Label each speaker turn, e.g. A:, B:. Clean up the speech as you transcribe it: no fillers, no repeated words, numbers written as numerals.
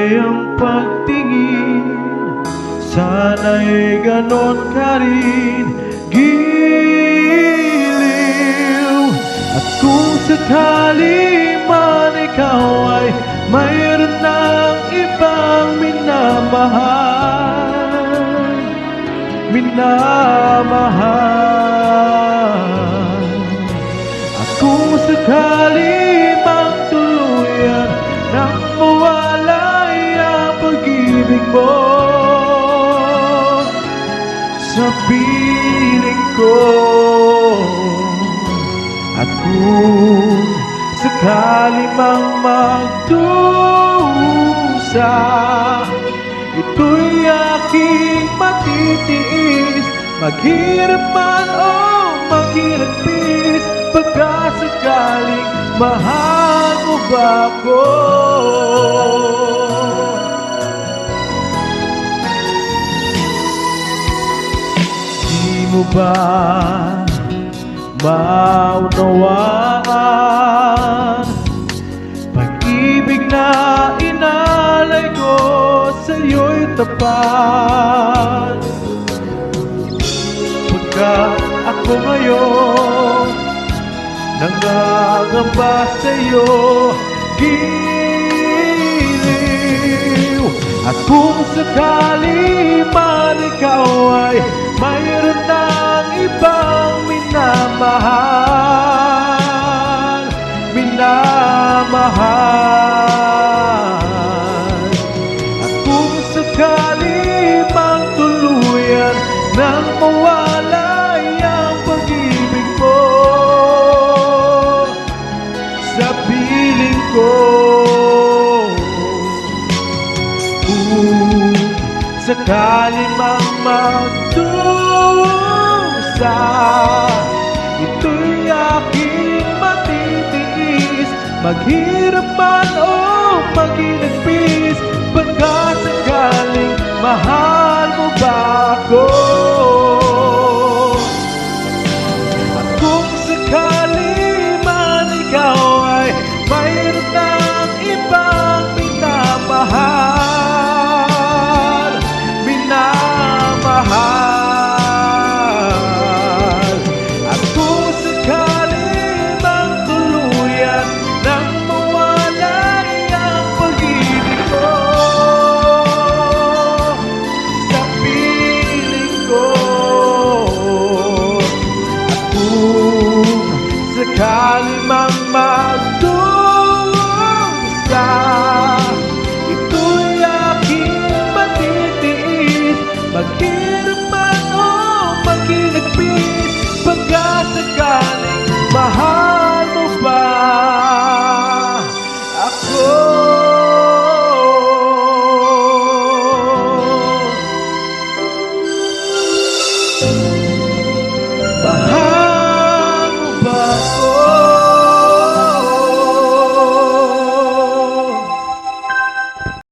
A: iyong pagtingin, sana'y ganon ka rin, giliw. At kung sakali man ikaw ay mayroon ng ibang minamahal, at kung sakali mang tuluyan nang mawala ang pag-ibig mo sa piling ko, at kung sakali mang magdusa, ito'y aking matitiis, maghirap man o maghirapis, pagkasakaling mahal mo ba ako? Di mo ba maunawaan pag-ibig na inalay ko sa'yo'y tapat? Pagkat ako ngayon nangangamba sa'yo, giliw. At kung sakali man ikaw ay mayroon ng ibang minamahal, at kung sakali mang tuluyan nang mawala ang pag-ibig mo sa piling ko, kung sakali mang magdusa, ito'y aking matitiis, maghirap man o maginagpis, pagkasakaling mahal mo ba ako? At kung sakali man ikaw ay mayroon ng ibang minamahal, at kung sakali mang tuluyan nang mawala ang pag-ibig mo sa piling ko, at kung sakali mang magdusa, ito'y aking matitiis,